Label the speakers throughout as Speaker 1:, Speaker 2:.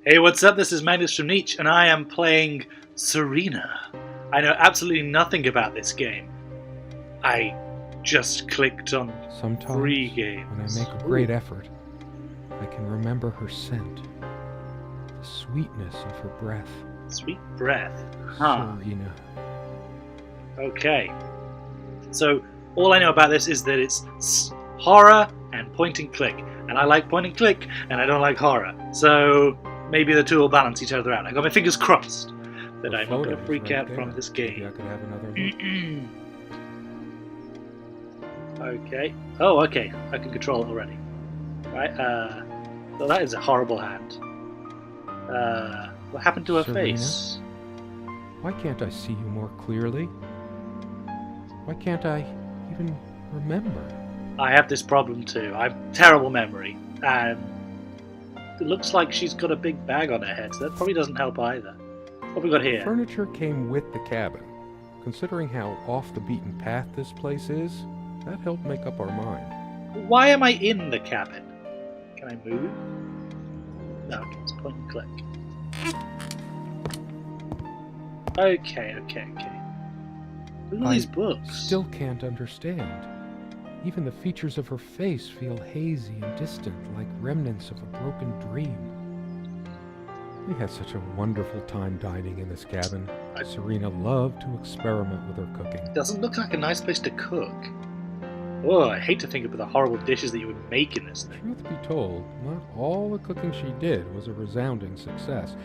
Speaker 1: Hey, what's up? This is Magnus from NEACh, and I am playing Serena. I know absolutely nothing about this game. I just clicked on
Speaker 2: Sometimes,
Speaker 1: free games.
Speaker 2: when I make a great effort, I can remember her scent, the sweetness of her breath.
Speaker 1: Sweet breath. Huh.
Speaker 2: Serena.
Speaker 1: Okay. So, all I know about this is that it's horror and point and click. And I like point and click, and I don't like horror. So, maybe the two will balance each other out. I got my fingers crossed that I'm not going to freak out from this game.
Speaker 2: Maybe I could have another look.
Speaker 1: Okay. Oh, okay. I can control it already. Right. Well, that is a horrible hand. What happened to her
Speaker 2: Serena?
Speaker 1: face?
Speaker 2: Why can't I see you more clearly? Why can't I even remember?
Speaker 1: I have this problem too. I have terrible memory, and it looks like she's got a big bag on her head, so that probably doesn't help either. What have we got here?
Speaker 2: Furniture came with the cabin. Considering how off the beaten path this place is, that helped make up our mind.
Speaker 1: Why am I in the cabin? Can I move? No, it's point and click. Okay. Look at these books.
Speaker 2: Still can't understand. Even the features of her face feel hazy and distant, like remnants of a broken dream. We had such a wonderful time dining in this cabin. Serena loved to experiment with her cooking.
Speaker 1: Doesn't look like a nice place to cook. Oh, I hate to think about the horrible dishes that you would make in this thing.
Speaker 2: Truth be told, not all the cooking she did was a resounding success.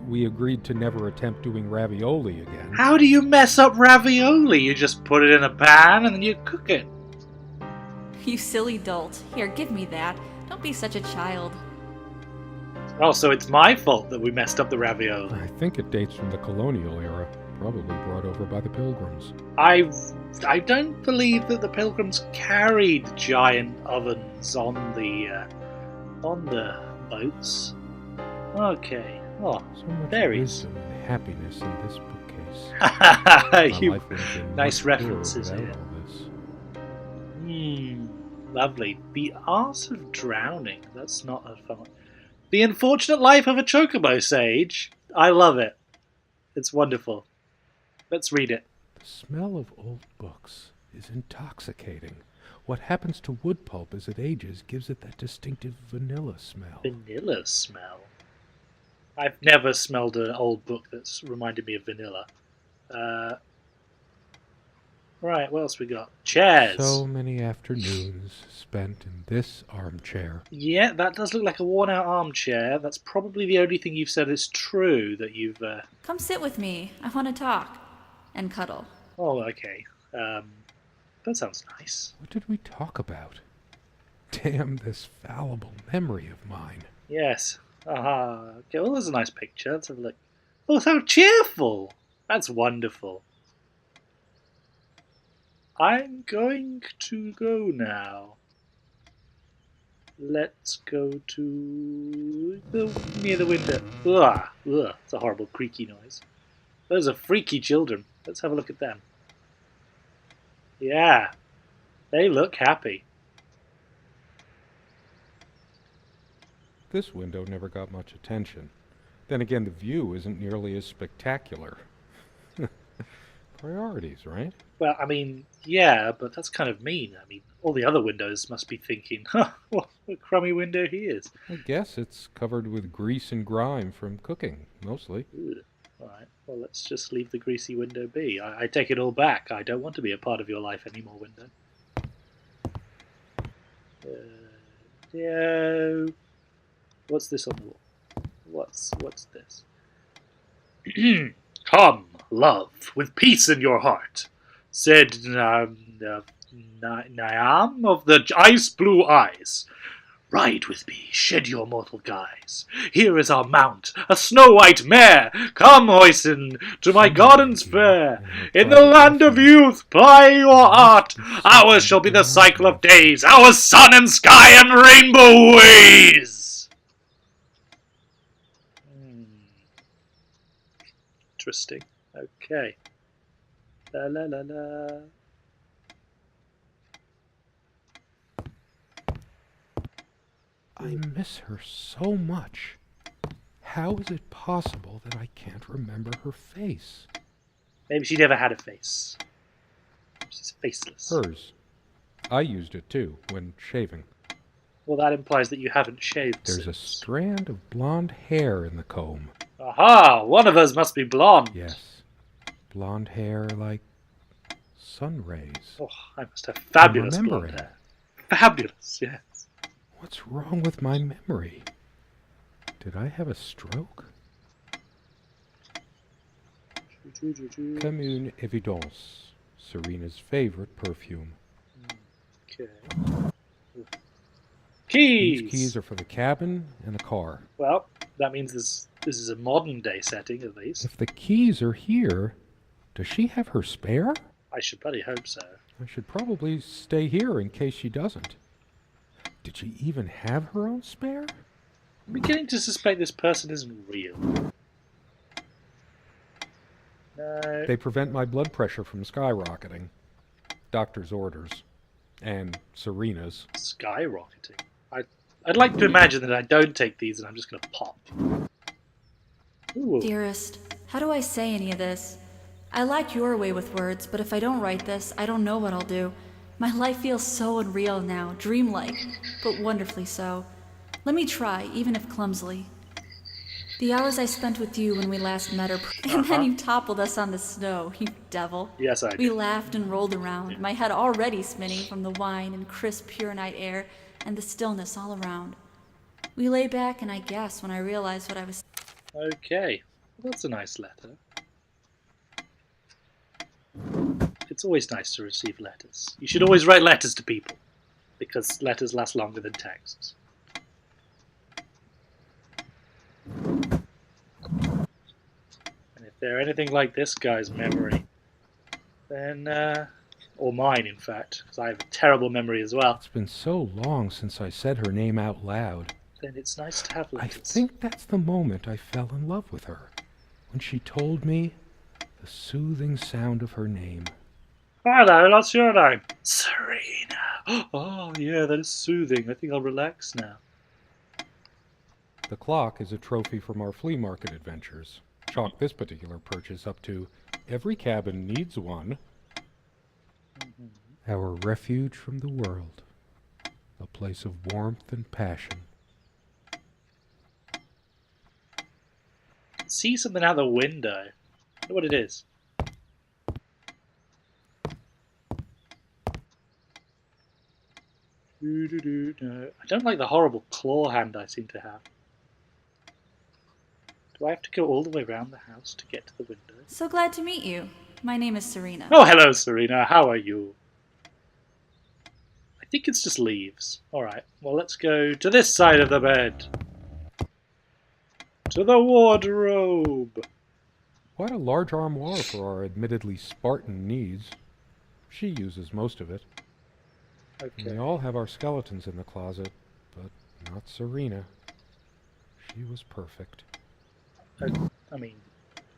Speaker 2: We agreed to never attempt doing ravioli again.
Speaker 1: How do you mess up ravioli? You just put it in a pan and then you cook it.
Speaker 3: You silly dolt. Here, give me that. Don't be such a child.
Speaker 1: Oh, so it's my fault that we messed up the ravioli.
Speaker 2: I think it dates from the colonial era, probably brought over by the Pilgrims.
Speaker 1: I don't believe that the Pilgrims carried giant ovens on the boats. Okay. Oh,
Speaker 2: So much
Speaker 1: berries.
Speaker 2: wisdom and happiness in this bookcase. My
Speaker 1: You,
Speaker 2: life would have been
Speaker 1: nice
Speaker 2: much poorer
Speaker 1: references
Speaker 2: without
Speaker 1: here.
Speaker 2: all this.
Speaker 1: Lovely. The Art of Drowning. That's not a fun one. The Unfortunate Life of a Chocobo Sage. I love it. It's wonderful. Let's read it.
Speaker 2: The smell of old books is intoxicating. What happens to wood pulp as it ages gives it that distinctive vanilla smell.
Speaker 1: Vanilla smell. I've never smelled an old book that's reminded me of vanilla. Right, what else we got? Chairs.
Speaker 2: So many afternoons spent in this armchair.
Speaker 1: Yeah, that does look like a worn-out armchair. That's probably the only thing you've said is true that you've...
Speaker 3: Come sit with me. I want to talk. And cuddle.
Speaker 1: Oh, okay. That sounds nice.
Speaker 2: What did we talk about? Damn this fallible memory of mine.
Speaker 1: Yes. Aha. Okay, well, there's a nice picture. Let's have a look. Oh, so cheerful. That's wonderful. I'm going to go now. Let's go to near the window. Ugh, it's a horrible creaky noise. Those are freaky children. Let's have a look at them. Yeah, they look happy.
Speaker 2: This window never got much attention. Then again, the view isn't nearly as spectacular. Priorities, right?
Speaker 1: Well, I mean, yeah, but that's kind of mean. I mean, all the other windows must be thinking, huh, what a crummy window he is.
Speaker 2: I guess it's covered with grease and grime from cooking, mostly.
Speaker 1: Ugh. All right, well, let's just leave the greasy window be. I take it all back. I don't want to be a part of your life anymore, window. Yeah. What's this on the wall? What's this? Come, love, with peace in your heart, said Niam of the ice blue eyes. Ride with me, shed your mortal guise. Here is our mount, a snow-white mare. Come, hoisten, to my gardens fair. In the land of youth, ply your art. Ours shall be the cycle of days, our sun and sky and rainbow ways. Interesting. Okay. La la la la.
Speaker 2: I miss her so much. How is it possible that I can't remember her face?
Speaker 1: Maybe she never had a face. She's faceless.
Speaker 2: Hers. I used it too, when shaving.
Speaker 1: Well, that implies that you haven't shaved
Speaker 2: There's a
Speaker 1: since.
Speaker 2: strand of blonde hair in the comb.
Speaker 1: Aha! One of us must be blonde.
Speaker 2: Yes. Blonde hair like sun rays.
Speaker 1: Oh, I must have fabulous
Speaker 2: I'm
Speaker 1: blonde
Speaker 2: remembering.
Speaker 1: hair. Fabulous, yes.
Speaker 2: What's wrong with my memory? Did I have a stroke? Comme une évidence. Serena's favorite perfume.
Speaker 1: Okay. Keys!
Speaker 2: These keys are for the cabin and the car.
Speaker 1: Well, that means this is a modern day setting, at least.
Speaker 2: If the keys are here, does she have her spare?
Speaker 1: I should bloody hope so.
Speaker 2: I should probably stay here in case she doesn't. Did she even have her own spare?
Speaker 1: I'm beginning to suspect this person isn't real. No.
Speaker 2: They prevent my blood pressure from skyrocketing. Doctor's orders. And Serena's.
Speaker 1: Skyrocketing. I'd like to imagine that I don't take these and I'm just going to pop. Ooh.
Speaker 3: Dearest, how do I say any of this? I like your way with words, but if I don't write this, I don't know what I'll do. My life feels so unreal now, dreamlike, but wonderfully so. Let me try, even if clumsily. The hours I spent with you when we last met are and then you toppled us on the snow, you devil.
Speaker 1: Yes, I did.
Speaker 3: We laughed and rolled around, my head already spinning from the wine and crisp, pure night air and the stillness all around. We lay back and I gasped when I realized what I was...
Speaker 1: Okay. Well, that's a nice letter. It's always nice to receive letters. You should always write letters to people, because letters last longer than texts. And if they're anything like this guy's memory, then, or mine in fact, because I have a terrible memory as well,
Speaker 2: It's been so long since I said her name out loud.
Speaker 1: then it's nice to have
Speaker 2: I
Speaker 1: letters.
Speaker 2: think that's the moment I fell in love with her. When she told me the soothing sound of her name.
Speaker 1: Hello, what's your name? Serena. Oh, yeah, that is soothing. I think I'll relax now.
Speaker 2: The clock is a trophy from our flea market adventures. Chalk this particular purchase up to every cabin needs one. Our refuge from the world. A place of warmth and passion.
Speaker 1: See something out the window. I wonder what it is. No. I don't like the horrible claw hand I seem to have. Do I have to go all the way around the house to get to the window?
Speaker 3: So glad to meet you. My name is Serena.
Speaker 1: Oh, hello, Serena. How are you? I think it's just leaves. Alright, well, let's go to this side of the bed. To the wardrobe.
Speaker 2: Quite a large armoire for our admittedly Spartan needs. She uses most of it.
Speaker 1: Okay.
Speaker 2: We all have our skeletons in the closet, but not Serena. She was perfect.
Speaker 1: I mean,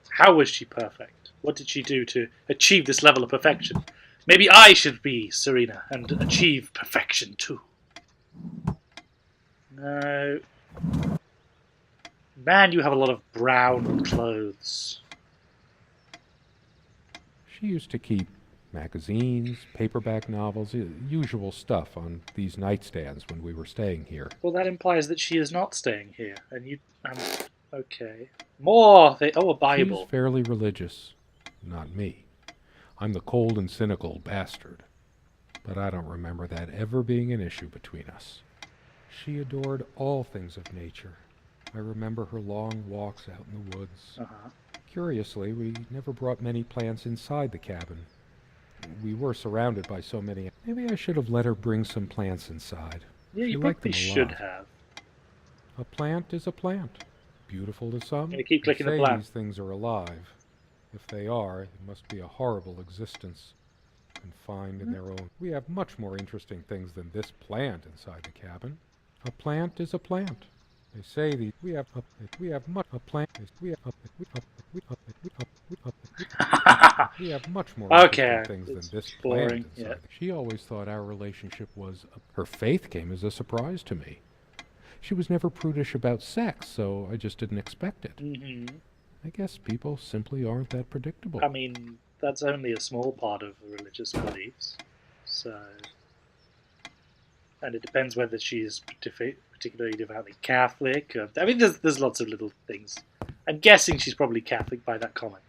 Speaker 1: how was she perfect? What did she do to achieve this level of perfection? Maybe I should be Serena and achieve perfection too. No. Man, you have a lot of brown clothes.
Speaker 2: She used to keep magazines, paperback novels, usual stuff on these nightstands when we were staying here.
Speaker 1: Well, that implies that she is not staying here. And you... okay. More! Oh, a Bible.
Speaker 2: She's fairly religious. Not me. I'm the cold and cynical bastard. But I don't remember that ever being an issue between us. She adored all things of nature. I remember her long walks out in the woods.
Speaker 1: Uh-huh.
Speaker 2: Curiously, we never brought many plants inside the cabin. We were surrounded by so many. Maybe I should have let her bring some plants inside.
Speaker 1: Yeah,
Speaker 2: She
Speaker 1: you
Speaker 2: liked
Speaker 1: probably
Speaker 2: them a
Speaker 1: should
Speaker 2: lot.
Speaker 1: have.
Speaker 2: A plant is a plant. Beautiful to some.
Speaker 1: Gonna keep clicking the
Speaker 2: say
Speaker 1: plant.
Speaker 2: these things are alive. If they are, it must be a horrible existence, confined in their own. We have much more interesting things than this plant inside the cabin. A plant is a plant. They say we have much a plant. We have much more
Speaker 1: Okay,
Speaker 2: interesting things
Speaker 1: it's
Speaker 2: than this
Speaker 1: boring,
Speaker 2: plant inside.
Speaker 1: yeah.
Speaker 2: She always thought our relationship was. Her faith came as a surprise to me. She was never prudish about sex, so I just didn't expect it.
Speaker 1: Mm-hmm.
Speaker 2: I guess people simply aren't that predictable.
Speaker 1: I mean, that's only a small part of religious beliefs. So, and it depends whether she's particularly devoutly Catholic. I mean, there's lots of little things. I'm guessing she's probably Catholic by that comment.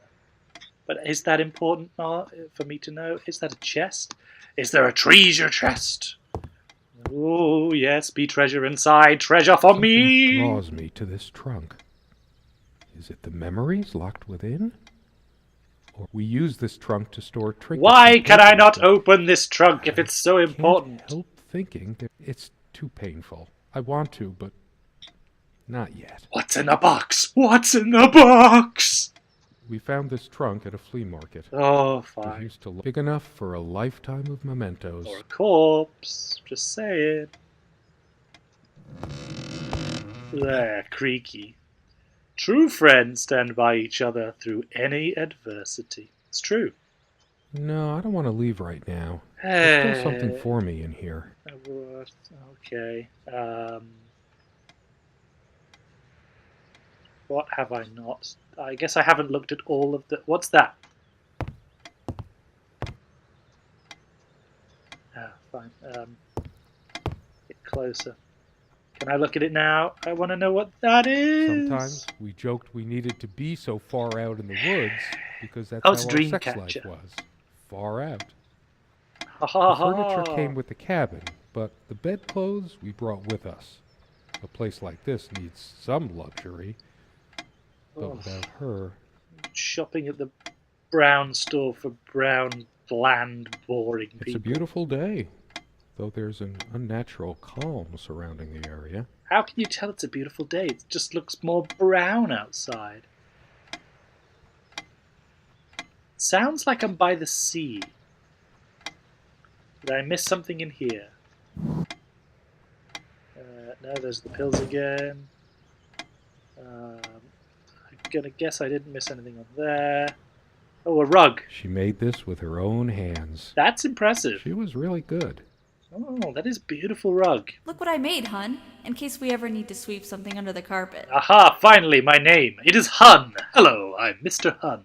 Speaker 1: But is that important for me to know? Is that a chest? Is there a treasure chest? Oh, yes, be treasure inside. Treasure for me!
Speaker 2: Something draws me to this trunk. Is it the memories locked within? Or we use this trunk to store trinkets.
Speaker 1: Why can I not open this trunk if it's so important?
Speaker 2: I can't help thinking that it's too painful. I want to, but not yet.
Speaker 1: What's in the box? What's in the box?
Speaker 2: We found this trunk at a flea market.
Speaker 1: Oh,
Speaker 2: It
Speaker 1: fine.
Speaker 2: used to look big enough for a lifetime of mementos.
Speaker 1: Or a corpse. Just saying. There, creaky. True friends stand by each other through any adversity. It's true.
Speaker 2: No, I don't want to leave right now. There's still something for me in here.
Speaker 1: Okay. What have I not? I guess I haven't looked at all of the... What's that? Ah, fine. Get closer. Can I look at it now? I want to know what that is.
Speaker 2: Sometimes we joked we needed to be so far out in the woods because that's
Speaker 1: Oh,
Speaker 2: how
Speaker 1: it's
Speaker 2: our sex
Speaker 1: Dreamcatcher.
Speaker 2: life was. Far out.
Speaker 1: Ha ha
Speaker 2: The furniture
Speaker 1: ha.
Speaker 2: came with the cabin, but the bedclothes we brought with us. A place like this needs some luxury, but
Speaker 1: Oh.
Speaker 2: without her...
Speaker 1: Shopping at the brown store for brown, bland, boring people.
Speaker 2: It's a beautiful day, though there's an unnatural calm surrounding the area.
Speaker 1: How can you tell it's a beautiful day? It just looks more brown outside. Sounds like I'm by the sea. Did I miss something in here? No, there's the pills again. I'm gonna guess I didn't miss anything on there. Oh, a rug.
Speaker 2: She made this with her own hands.
Speaker 1: That's impressive.
Speaker 2: She was really good.
Speaker 1: Oh, that is a beautiful rug.
Speaker 3: Look what I made, hun, in case we ever need to sweep something under the carpet.
Speaker 1: Aha, finally, my name. It is Hun. Hello, I'm Mr. Hun.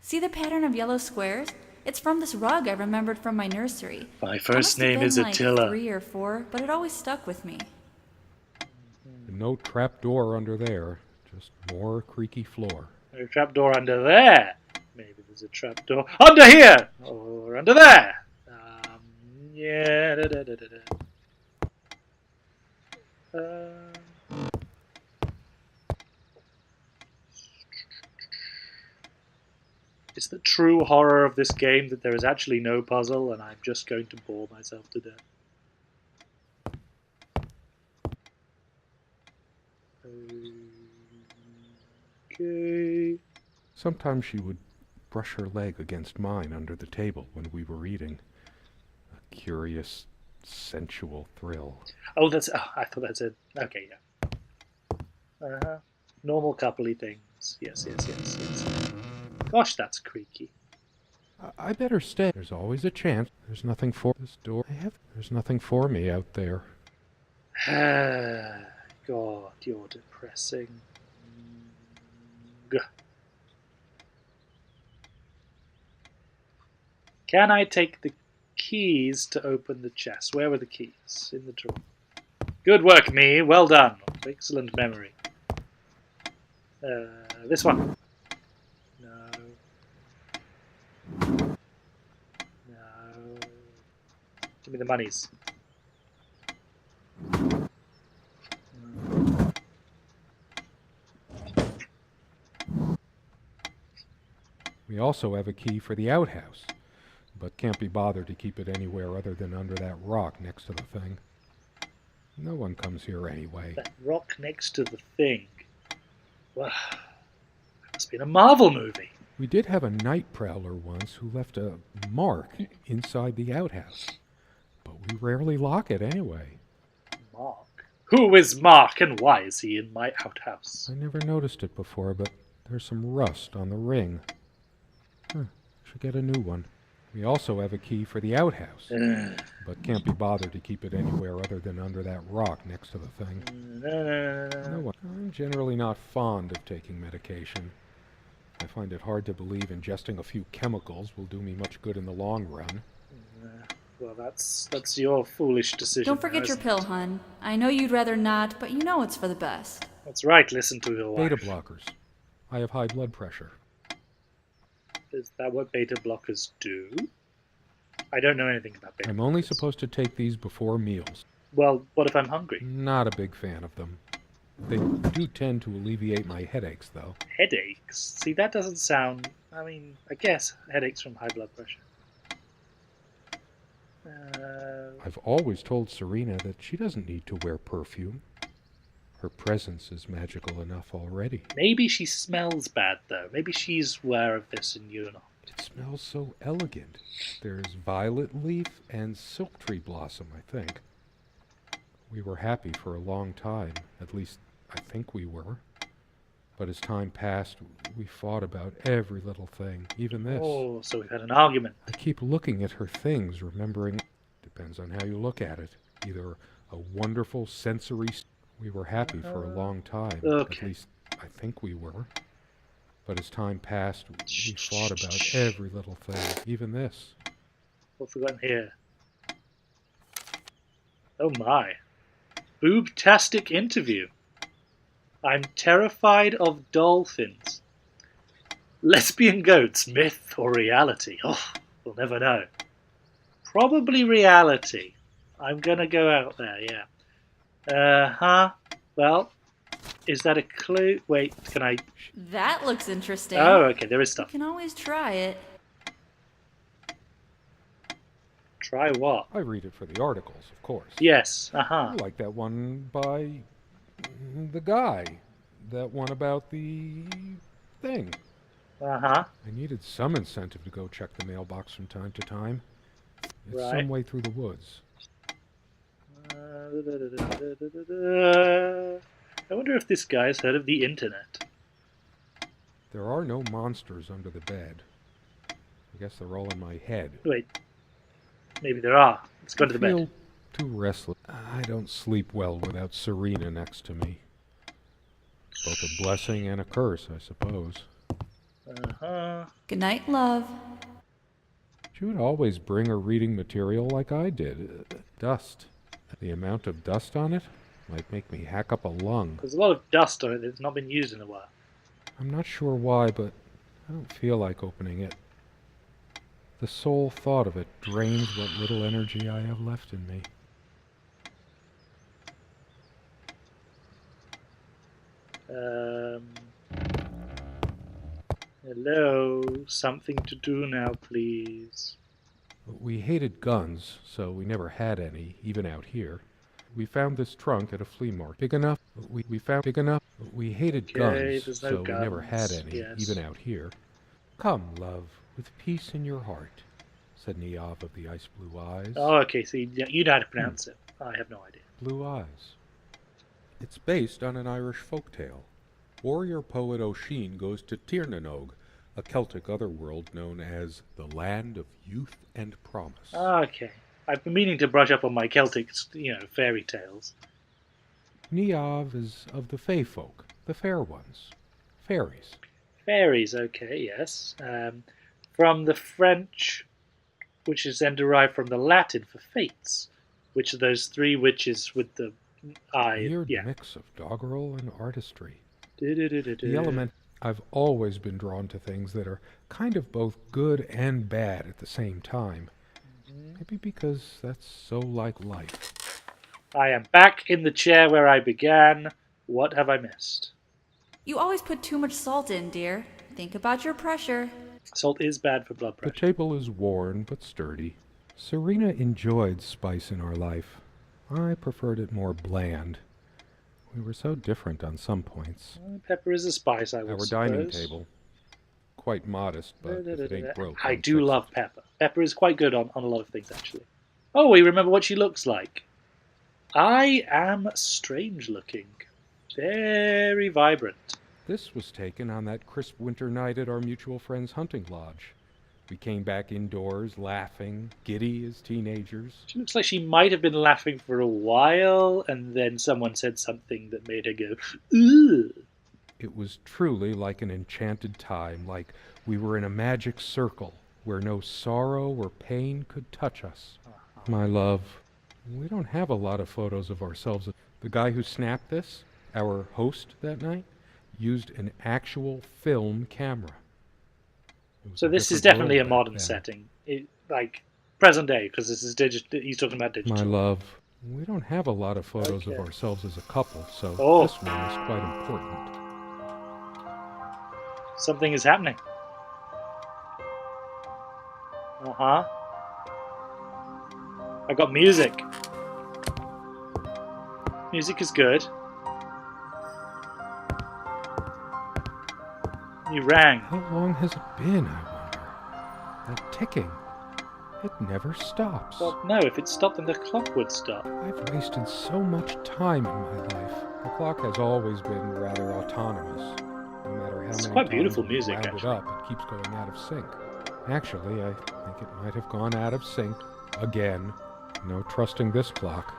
Speaker 3: See the pattern of yellow squares? It's from this rug I remembered from my nursery.
Speaker 1: My
Speaker 3: I
Speaker 1: first
Speaker 3: must have
Speaker 1: name
Speaker 3: been
Speaker 1: is
Speaker 3: like
Speaker 1: Attila.
Speaker 3: 3 or 4, but it always stuck with me.
Speaker 2: No trap door under there, just more creaky floor.
Speaker 1: There's a trapdoor under there. Maybe there's a trapdoor under here or under there. Yeah. It's the true horror of this game that there is actually no puzzle and I'm just going to bore myself to death. Okay.
Speaker 2: Sometimes she would brush her leg against mine under the table when we were eating. A curious, sensual thrill.
Speaker 1: Oh, that's. Oh, I thought that's it. Okay, yeah. Normal coupley things. Yes. Gosh, that's creaky.
Speaker 2: I better stay. There's always a chance. There's nothing for this door. There's nothing for me out there.
Speaker 1: God, you're depressing. Gah. Can I take the keys to open the chest? Where were the keys? In the drawer. Good work, me. Well done. Excellent memory. This one. No. No. Give me the monies.
Speaker 2: We also have a key for the outhouse, but can't be bothered to keep it anywhere other than under that rock next to the thing. No one comes here anyway.
Speaker 1: That rock next to the thing. Wow. That must be in a Marvel movie.
Speaker 2: We did have a night prowler once who left a mark inside the outhouse, but we rarely lock it anyway.
Speaker 1: Mark? Who is Mark and why is he in my outhouse?
Speaker 2: I never noticed it before, but there's some rust on the ring. Should get a new one. We also have a key for the outhouse, but can't be bothered to keep it anywhere other than under that rock next to the thing. No, I'm generally not fond of taking medication. I find it hard to believe ingesting a few chemicals will do me much good in the long run.
Speaker 1: Well, that's your foolish decision.
Speaker 3: Don't forget your pill, hun. I know you'd rather not, but you know it's for the best.
Speaker 1: That's right, listen to your wife.
Speaker 2: Beta blockers. I have high blood pressure.
Speaker 1: Is that what beta blockers do? I don't know anything about beta blockers.
Speaker 2: I'm only supposed to take these before meals.
Speaker 1: Well, what if I'm hungry?
Speaker 2: Not a big fan of them. They do tend to alleviate my headaches, though.
Speaker 1: Headaches? See, that doesn't sound... I mean, I guess headaches from high blood pressure.
Speaker 2: I've always told Serena that she doesn't need to wear perfume. Her presence is magical enough already.
Speaker 1: Maybe she smells bad, though. Maybe she's aware of this and you're not.
Speaker 2: It smells so elegant. There's violet leaf and silk tree blossom, I think. We were happy for a long time. At least, I think we were. But as time passed, we fought about every little thing, even this.
Speaker 1: Oh, so we've had an argument.
Speaker 2: I keep looking at her things, remembering... Depends on how you look at it. Either a wonderful sensory... We were happy for a long time.
Speaker 1: Okay.
Speaker 2: At least, I think we were. But as time passed, we fought about every little thing, even this.
Speaker 1: What's we got in here? Oh my. Boobtastic interview. I'm terrified of dolphins. Lesbian goats, myth or reality? Oh, we'll never know. Probably reality. I'm gonna go out there, yeah. Well, is that a clue? Wait, can I...
Speaker 3: That looks interesting.
Speaker 1: Oh, okay, there is
Speaker 3: You
Speaker 1: stuff.
Speaker 3: can always try it.
Speaker 1: Try what?
Speaker 2: I read it for the articles, of course.
Speaker 1: Yes,
Speaker 2: I like that one by the guy. That one about the thing. I needed some incentive to go check the mailbox from time to time. It's
Speaker 1: Right.
Speaker 2: some way through the woods.
Speaker 1: I wonder if this guy's heard of the internet.
Speaker 2: There are no monsters under the bed. I guess they're all in my head.
Speaker 1: Wait, maybe there are. Let's go to the
Speaker 2: I feel
Speaker 1: bed.
Speaker 2: too restless. I don't sleep well without Serena next to me. Both a blessing and a curse, I suppose.
Speaker 3: Good night, love.
Speaker 2: She would always bring her reading material like I did. Dust. The amount of dust on it might make me hack up a lung.
Speaker 1: There's a lot of dust on it that's not been used in a while.
Speaker 2: I'm not sure why, but I don't feel like opening it. The sole thought of it drains what little energy I have left in me.
Speaker 1: Hello, something to do now, please.
Speaker 2: We hated guns, so we never had any, even out here. We found this trunk at a flea market. Big enough. We found big enough. We hated guns,
Speaker 1: there's no
Speaker 2: so we never
Speaker 1: guns,
Speaker 2: had any,
Speaker 1: yes.
Speaker 2: even out here. Come, love, with peace in your heart, said NEACh of the ice blue eyes.
Speaker 1: Oh, okay, so you know how to pronounce it. I have no idea.
Speaker 2: Blue eyes. It's based on an Irish folktale. Warrior poet O'Sheen goes to Tirnanog, a Celtic otherworld known as the Land of Youth and Promise.
Speaker 1: Okay. I've been meaning to brush up on my Celtic, fairy tales.
Speaker 2: NEACh is of the Fey folk, the fair ones, fairies.
Speaker 1: Fairies, okay, yes. From the French, which is then derived from the Latin for fates, which are those three witches with the eye.
Speaker 2: Weird
Speaker 1: Yeah.
Speaker 2: mix of doggerel and artistry. The
Speaker 1: The
Speaker 2: element. I've always been drawn to things that are kind of both good and bad at the same time. Maybe because that's so like life.
Speaker 1: I am back in the chair where I began. What have I missed?
Speaker 3: You always put too much salt in, dear. Think about your pressure.
Speaker 1: Salt is bad for blood
Speaker 2: The
Speaker 1: pressure.
Speaker 2: table is worn but sturdy. Serena enjoyed spice in our life. I preferred it more bland. We were so different on some points.
Speaker 1: Pepper is a spice, I would
Speaker 2: Our
Speaker 1: suppose.
Speaker 2: dining table. Quite modest, but if it ain't broke,
Speaker 1: I
Speaker 2: don't
Speaker 1: do
Speaker 2: fix
Speaker 1: love
Speaker 2: it.
Speaker 1: Pepper. Pepper is quite good on a lot of things, actually. Oh, we remember what she looks like. I am strange looking. Very vibrant.
Speaker 2: This was taken on that crisp winter night at our mutual friend's hunting lodge. We came back indoors, laughing, giddy as teenagers.
Speaker 1: She looks like she might have been laughing for a while, and then someone said something that made her go, "Ugh."
Speaker 2: It was truly like an enchanted time, like we were in a magic circle where no sorrow or pain could touch us. My love, we don't have a lot of photos of ourselves. The guy who snapped this, our host that night, used an actual film camera.
Speaker 1: So this is definitely a modern setting, like present day, because this is digital. He's talking about digital.
Speaker 2: My love, we don't have a lot of photos of ourselves as a couple, so this one is quite important.
Speaker 1: Something is happening. I got music. Music is good. You rang.
Speaker 2: How long has it been, I wonder? That ticking. It never stops.
Speaker 1: Well, no, if it stopped, then the clock would stop.
Speaker 2: I've wasted so much time in my life. The clock has always been rather autonomous. No matter how many
Speaker 1: quite beautiful
Speaker 2: times
Speaker 1: music,
Speaker 2: round it
Speaker 1: actually.
Speaker 2: up, it keeps going out of sync. Actually, I think it might have gone out of sync again. No trusting this clock.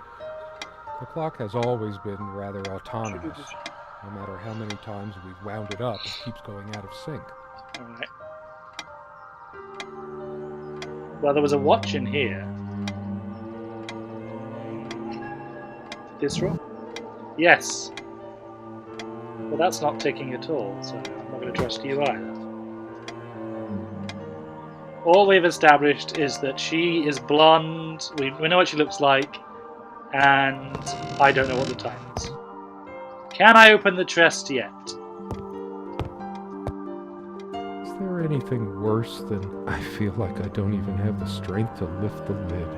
Speaker 2: The clock has always been rather autonomous. No matter how many times we've wound it up, it keeps going out of sync.
Speaker 1: Alright. Well, there was a watch in here. This room? Yes. Well, that's not ticking at all, so I'm not going to trust you either. All we've established is that she is blonde, we know what she looks like, and I don't know what the time is. Can I open the chest yet?
Speaker 2: Is there anything worse than I feel like I don't even have the strength to lift the lid?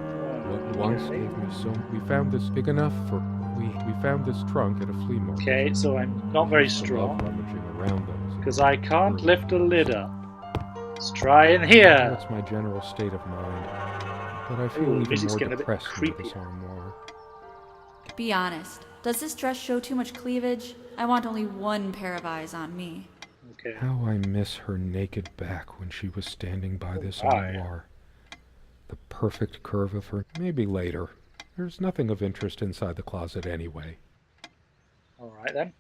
Speaker 2: What once gave me so... We found this big enough for... We found this trunk at a flea market.
Speaker 1: Okay, so I'm not very
Speaker 2: I love
Speaker 1: strong,
Speaker 2: rummaging around those.
Speaker 1: because I can't lift a lid up. Let's try in here.
Speaker 2: That's my general state of mind. But I feel
Speaker 1: Ooh,
Speaker 2: even
Speaker 1: music's
Speaker 2: more
Speaker 1: getting a bit
Speaker 2: depressed with this
Speaker 1: creepier.
Speaker 2: armoire.
Speaker 3: Be honest. Does this dress show too much cleavage? I want only one pair of eyes on me.
Speaker 1: Okay.
Speaker 2: How I miss her naked back when she was standing by this
Speaker 1: my.
Speaker 2: armoire. The perfect curve of her. Maybe later. There's nothing of interest inside the closet anyway.
Speaker 1: Alright then.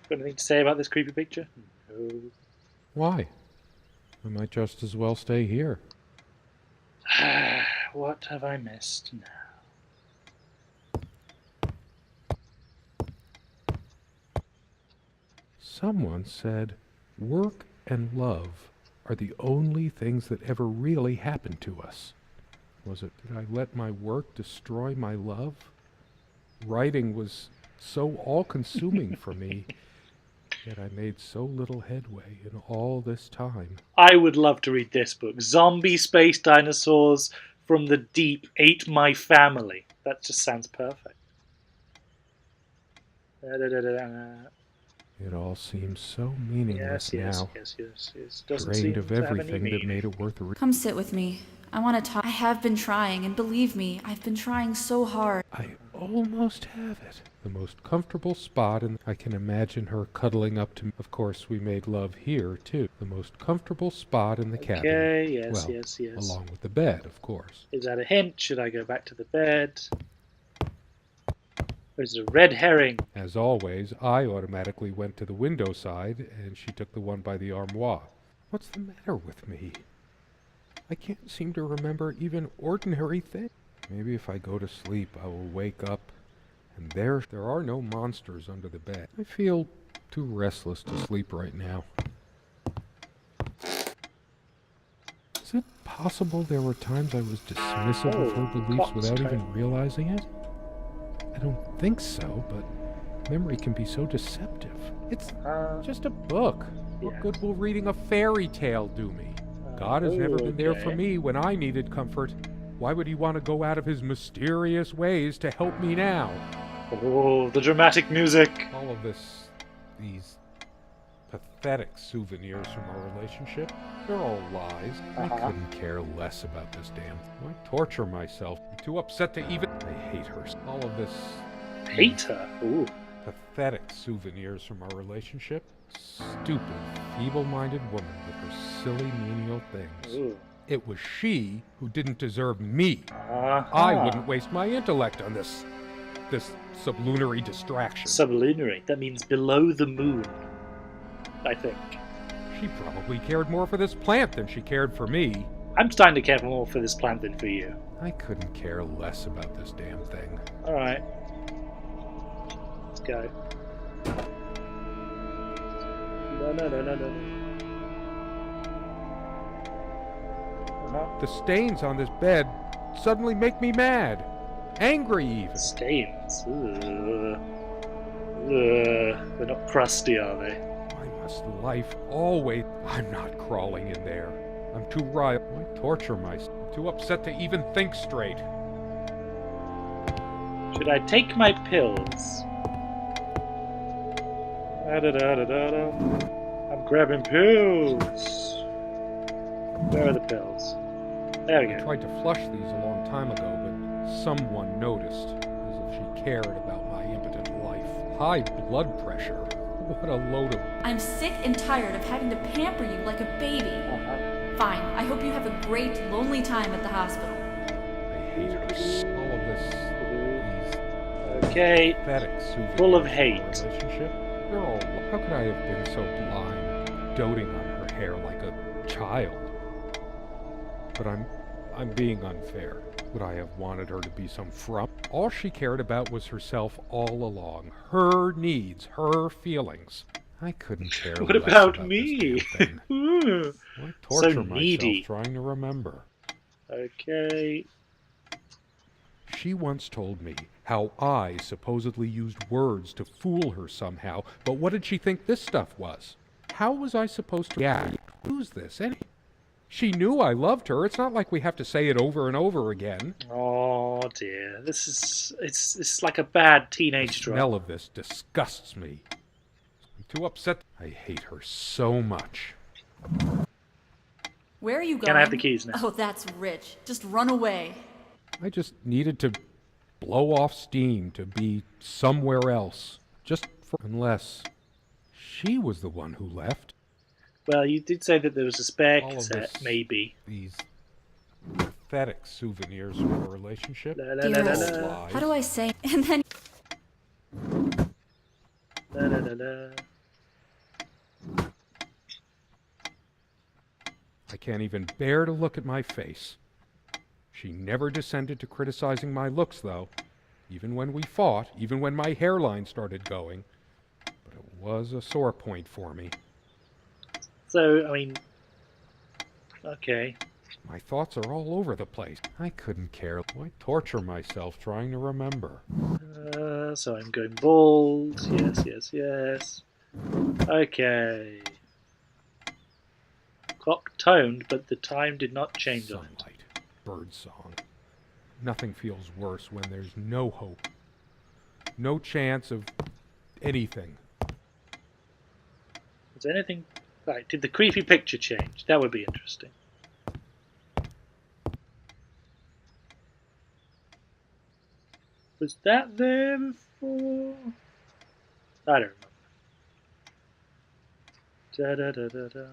Speaker 1: Got anything to say about this creepy picture? No.
Speaker 2: Why? I might just as well stay here.
Speaker 1: What have I missed now?
Speaker 2: Someone said, work and love are the only things that ever really happen to us. Was it, did I let my work destroy my love? Writing was so all-consuming for me, yet I made so little headway in all this time.
Speaker 1: I would love to read this book. Zombie space dinosaurs from the deep ate my family. That just sounds perfect.
Speaker 2: It all seems so meaningless now.
Speaker 1: Yes. Doesn't
Speaker 2: Drained
Speaker 1: seem
Speaker 2: of
Speaker 1: to have any
Speaker 2: everything that
Speaker 1: meaning.
Speaker 2: made it worth reading.
Speaker 3: Come sit with me. I want to talk. I have been trying, and believe me, I've been trying so hard.
Speaker 2: I almost have it. The most comfortable spot, and I can imagine her cuddling up to me. Of course, we made love here, too. The most comfortable spot in the cabin.
Speaker 1: Okay, yes,
Speaker 2: Well,
Speaker 1: yes.
Speaker 2: along with the bed, of course.
Speaker 1: Is that a hint? Should I go back to the bed? Or is it a red herring?
Speaker 2: As always, I automatically went to the window side, and she took the one by the armoire. What's the matter with me? I can't seem to remember even ordinary things. Maybe if I go to sleep, I will wake up, and there are no monsters under the bed. I feel too restless to sleep right now. Is it possible there were times I was dismissive of her beliefs without even realizing it? I don't think so, but memory can be so deceptive. It's just a book. What good will reading a fairy tale do me? God has never been there for me when I needed comfort. Why would he want to go out of his mysterious ways to help me now?
Speaker 1: Oh, the dramatic music.
Speaker 2: All of these pathetic souvenirs from our relationship, they're all lies. I couldn't care less about this damn. Why torture myself? I'm too upset to even... I hate her. All of this...
Speaker 1: Hate her? Ooh.
Speaker 2: Pathetic souvenirs from our relationship. Stupid, feeble-minded woman with her silly, menial things.
Speaker 1: Ooh.
Speaker 2: It was she who didn't deserve me.
Speaker 1: Uh-huh.
Speaker 2: I wouldn't waste my intellect on this sublunary distraction.
Speaker 1: Sublunary. That means below the moon, I think.
Speaker 2: She probably cared more for this plant than she cared for me.
Speaker 1: I'm starting to care more for this plant than for you.
Speaker 2: I couldn't care less about this damn thing.
Speaker 1: Alright. Let's go. No.
Speaker 2: The stains on this bed suddenly make me mad. Angry, even.
Speaker 1: Stains. They're not crusty, are they?
Speaker 2: Why must life always... I'm not crawling in there. I'm too riled. Why torture myself? I'm too upset to even think straight.
Speaker 1: Should I take my pills? I'm grabbing pills. Where are the pills? There we
Speaker 2: I
Speaker 1: go.
Speaker 2: tried to flush these a long time ago, but someone noticed, as if she cared about my impotent life. High blood pressure. What a load of...
Speaker 3: I'm sick and tired of having to pamper you like a baby. Fine, I hope you have a great, lonely time at the hospital.
Speaker 2: I hate her. All of this...
Speaker 1: Okay.
Speaker 2: Pathetic souvenirs
Speaker 1: Full of
Speaker 2: from our
Speaker 1: hate.
Speaker 2: relationship. They're all... How could I have been so blind, doting on her hair like a child? But I'm being unfair. Would I have wanted her to be some frump? All she cared about was herself all along. Her needs, her feelings. I couldn't care
Speaker 1: What
Speaker 2: less
Speaker 1: about me?
Speaker 2: this damn thing.
Speaker 1: Ooh.
Speaker 2: Why torture
Speaker 1: So needy.
Speaker 2: myself trying to remember?
Speaker 1: Okay.
Speaker 2: She once told me how I supposedly used words to fool her somehow, but what did she think this stuff was? How was I supposed to react? Who's this, any? She knew I loved her. It's not like we have to say it over and over again.
Speaker 1: Oh dear. This is... It's like a bad
Speaker 2: The
Speaker 1: teenage drama.
Speaker 2: smell of this disgusts me. I'm too upset. I hate her so much.
Speaker 3: Where are you going?
Speaker 1: Can I have the keys now?
Speaker 3: Oh, that's rich. Just run away.
Speaker 2: I just needed to blow off steam, to be somewhere else. Just for... Unless she was the one who left.
Speaker 1: Well, you did say that there was a spare
Speaker 2: All of
Speaker 1: cassette,
Speaker 2: this-
Speaker 1: maybe.
Speaker 2: These pathetic souvenirs from our relationship.
Speaker 1: La, la, la, la,
Speaker 3: Dearest,
Speaker 1: la.
Speaker 2: Lies.
Speaker 3: how do I say? And then
Speaker 1: La, la, la, la.
Speaker 2: I can't even bear to look at my face. She never descended to criticizing my looks, though. Even when we fought, even when my hairline started going. But it was a sore point for me.
Speaker 1: So, I mean... Okay.
Speaker 2: My thoughts are all over the place. I couldn't care. Why torture myself trying to remember?
Speaker 1: So I'm going bald. Yes. Okay. Clock toned, but the time did not change on it.
Speaker 2: Sunlight, birdsong. Nothing feels worse when there's no hope. No chance of anything.
Speaker 1: Was anything... Right, did the creepy picture change? That would be interesting. Was that there before? I don't remember. Da-da-da-da-da.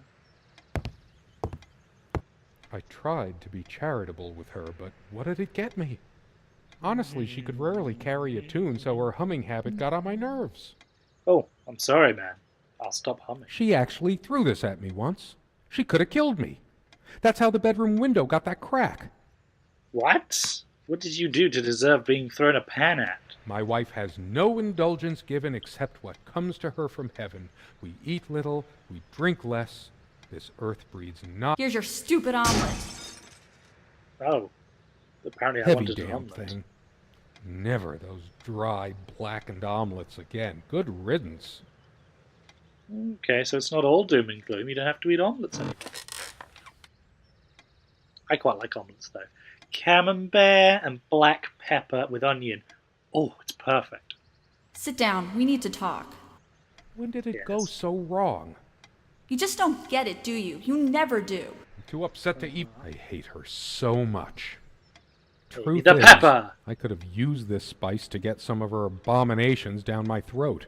Speaker 2: I tried to be charitable with her, but what did it get me? Honestly, she could rarely carry a tune, so her humming habit got on my nerves.
Speaker 1: Oh, I'm sorry, man. I'll stop humming.
Speaker 2: She actually threw this at me once. She could have killed me. That's how the bedroom window got that crack.
Speaker 1: What? What did you do to deserve being thrown a pan at?
Speaker 2: My wife has no indulgence given except what comes to her from heaven. We eat little, we drink less. This earth breeds not
Speaker 3: here's your stupid omelet.
Speaker 1: Oh. Apparently I
Speaker 2: heavy
Speaker 1: wanted an
Speaker 2: damn
Speaker 1: omelette.
Speaker 2: thing. Never those dry, blackened omelets again. Good riddance.
Speaker 1: Okay, so it's not all doom and gloom. You don't have to eat omelettes anymore. I quite like omelettes, though. Camembert and black pepper with onion. Oh, it's perfect.
Speaker 3: Sit down. We need to talk.
Speaker 2: When did it
Speaker 1: Yes.
Speaker 2: go so wrong?
Speaker 3: You just don't get it, do you? You never do.
Speaker 2: I'm too upset to eat. I hate her so much. Truth
Speaker 1: the
Speaker 2: is,
Speaker 1: pepper.
Speaker 2: I could have used this spice to get some of her abominations down my throat.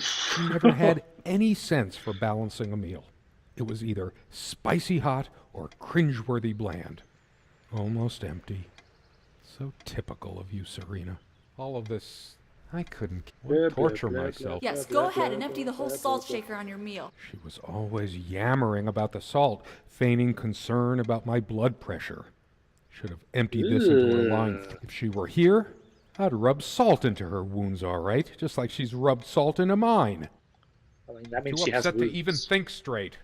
Speaker 2: She never had any sense for balancing a meal. It was either spicy hot or cringeworthy bland. Almost empty. So typical of you, Serena. All of this, I couldn't torture myself.
Speaker 3: Yes, go ahead and empty the whole salt shaker on your meal.
Speaker 2: She was always yammering about the salt, feigning concern about my blood pressure. Should have emptied this into her line. If she were here, I'd rub salt into her wounds, all right, just like she's rubbed salt into mine.
Speaker 1: I mean, that means
Speaker 2: Too
Speaker 1: she has
Speaker 2: upset to
Speaker 1: wounds.
Speaker 2: even think straight.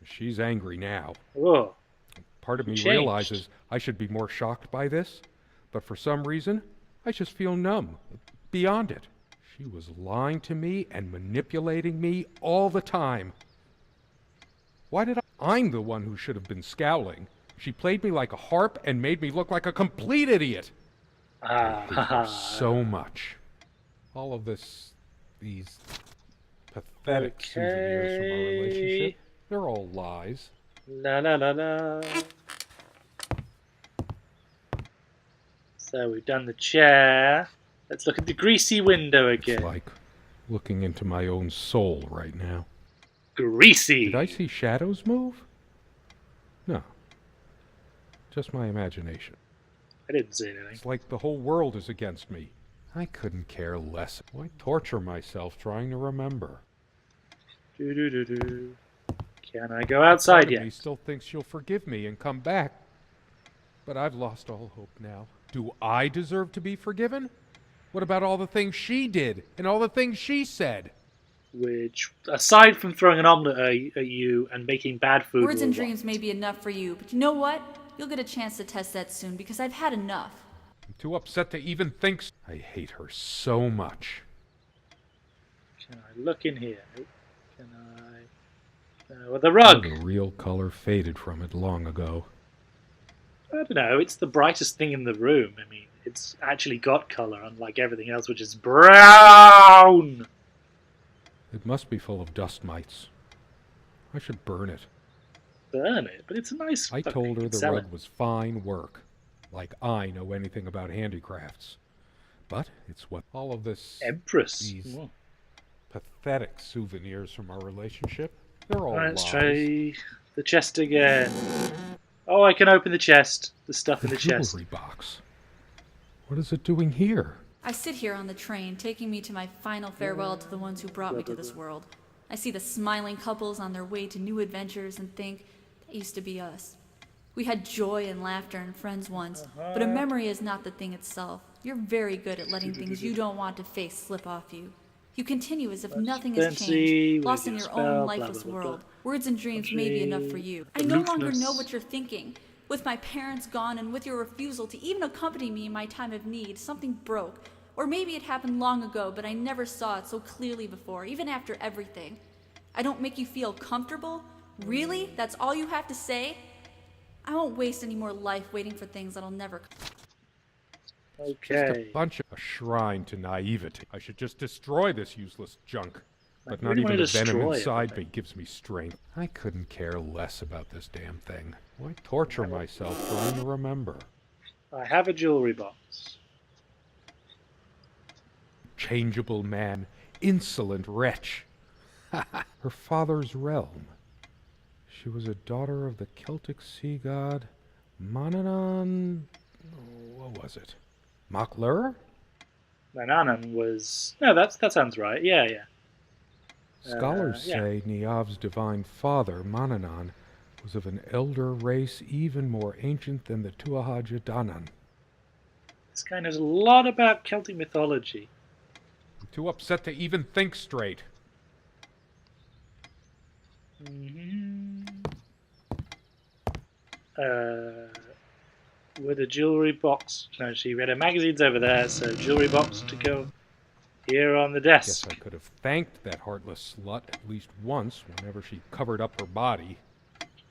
Speaker 2: She's angry now.
Speaker 1: Oh,
Speaker 2: Part of me
Speaker 1: changed.
Speaker 2: realizes I should be more shocked by this, but for some reason, I just feel numb, beyond it. She was lying to me and manipulating me all the time. Why did I'm the one who should have been scowling. She played me like a harp and made me look like a complete idiot. I hate her so much. All of these pathetic souvenirs from our relationship, they're all lies.
Speaker 1: La la la la. So we've done the chair. Let's look at the greasy window
Speaker 2: It's
Speaker 1: again.
Speaker 2: like looking into my own soul right now.
Speaker 1: Greasy.
Speaker 2: Did I see shadows move? No. Just my imagination.
Speaker 1: I didn't see anything.
Speaker 2: It's like the whole world is against me. I couldn't care less. Why torture myself trying to remember?
Speaker 1: Do do do do. Can I go outside
Speaker 2: Part of me
Speaker 1: yet?
Speaker 2: still thinks she'll forgive me and come back. But I've lost all hope now. Do I deserve to be forgiven? What about all the things she did and all the things she said?
Speaker 1: Which, aside from throwing an omelette at you and making bad food,
Speaker 3: Words and
Speaker 1: were
Speaker 3: dreams may be enough for you, but you know what? You'll get a chance to test that soon because I've had enough.
Speaker 2: I'm too upset to even think. I hate her so much.
Speaker 1: Can I look in here? Can I? With the rug.
Speaker 2: The real color faded from it long ago.
Speaker 1: I don't know. It's the brightest thing in the room. I mean, it's actually got color, unlike everything else, which is brown.
Speaker 2: It must be full of dust mites. I should burn it.
Speaker 1: Burn it, but it's a nice.
Speaker 2: I told her
Speaker 1: you can
Speaker 2: the
Speaker 1: sell
Speaker 2: rug
Speaker 1: it.
Speaker 2: was fine work. Like I know anything about handicrafts. But it's what all of this...
Speaker 1: Empress.
Speaker 2: These pathetic souvenirs from our relationship. They're all
Speaker 1: Let's
Speaker 2: lies.
Speaker 1: try the chest again. Oh, I can open the chest. The stuff in the chest.
Speaker 2: Jewelry box. What is it doing here?
Speaker 3: I sit here on the train, taking me to my final farewell to the ones who brought me to this world. I see the smiling couples on their way to new adventures and think, that used to be us. We had joy and laughter and friends once, but a memory is not the thing itself. You're very good at letting things you don't want to face slip off you. You continue as if nothing has changed, lost in your own lifeless world. Words and dreams may be enough for you. I no longer know what you're thinking. With my parents gone and with your refusal to even accompany me in my time of need, something broke. Or maybe it happened long ago, but I never saw it so clearly before, even after everything. I don't make you feel comfortable? Really? That's all you have to say? I won't waste any more life waiting for things that'll never come.
Speaker 2: Just
Speaker 1: Okay.
Speaker 2: a bunch of a shrine to naivety. I should just destroy this useless junk. But not
Speaker 1: really
Speaker 2: even
Speaker 1: wanna
Speaker 2: the venom
Speaker 1: destroy
Speaker 2: inside
Speaker 1: everything.
Speaker 2: me gives me strength. I couldn't care less about this damn thing. Why torture myself trying to remember?
Speaker 1: I have a jewelry box.
Speaker 2: Changeable man, insolent wretch. Her father's realm. She was a daughter of the Celtic sea god Manannán. What was it? Maclur?
Speaker 1: Manannán was... No, that sounds right. Yeah, yeah.
Speaker 2: Scholars
Speaker 1: yeah.
Speaker 2: say NEACh's divine father, Manannán, was of an elder race even more ancient than the Tuatha Danann.
Speaker 1: This guy knows a lot about Celtic mythology.
Speaker 2: I'm too upset to even think straight.
Speaker 1: With a jewelry box. No, she read her magazines over there, so jewelry box to go here on the
Speaker 2: Guess
Speaker 1: desk.
Speaker 2: I could have thanked that heartless slut at least once whenever she covered up her body.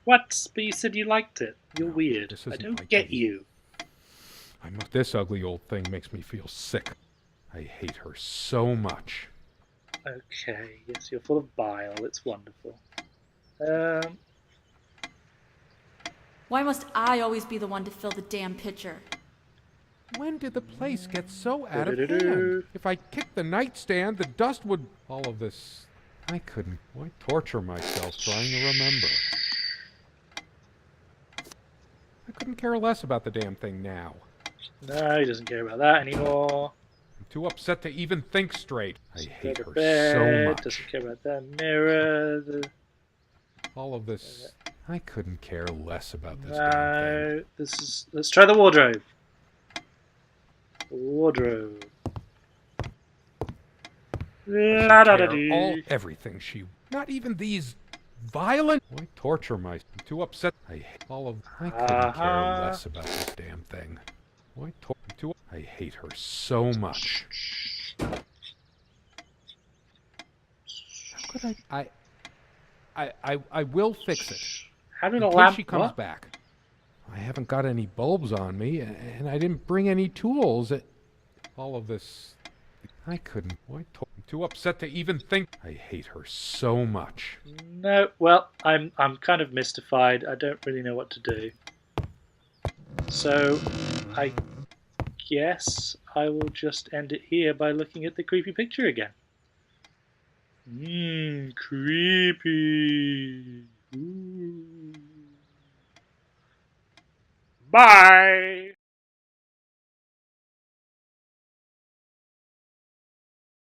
Speaker 1: What? But you said you liked it. You're
Speaker 2: No,
Speaker 1: weird.
Speaker 2: this
Speaker 1: I
Speaker 2: isn't
Speaker 1: don't
Speaker 2: like
Speaker 1: get
Speaker 2: me.
Speaker 1: you.
Speaker 2: This ugly old thing makes me feel sick. I hate her so much.
Speaker 1: Okay, yes, you're full of bile. It's wonderful.
Speaker 3: Why must I always be the one to fill the damn pitcher?
Speaker 2: When did the place get so out of
Speaker 1: Do-do-do-do.
Speaker 2: hand? If I kicked the nightstand, the dust would... All of this... I couldn't... Why torture myself trying to remember? I couldn't care less about the damn thing now.
Speaker 1: No, he doesn't care about that anymore.
Speaker 2: I'm too upset to even think straight. I hate
Speaker 1: Go
Speaker 2: her
Speaker 1: to bed.
Speaker 2: so much.
Speaker 1: Doesn't care about that mirror.
Speaker 2: All of this... I couldn't care less about this damn
Speaker 1: No, this is. Let's try the wardrobe. Wardrobe. La da da
Speaker 2: thing. All
Speaker 1: dee.
Speaker 2: everything she... Not even these violent... Why torture myself? I'm too upset. I hate all of... I couldn't care less about this damn thing. Why too... I hate her so much. How could I will fix it.
Speaker 1: How did
Speaker 2: In
Speaker 1: a
Speaker 2: case
Speaker 1: lamp?
Speaker 2: she comes
Speaker 1: What?
Speaker 2: back. I haven't got any bulbs on me, and I didn't bring any tools. All of this... I couldn't... Why I'm too upset to even think... I hate her so much.
Speaker 1: No. Well, I'm kind of mystified. I don't really know what to do. So, I guess I will just end it here by looking at the creepy picture again. Creepy. Ooh. Bye!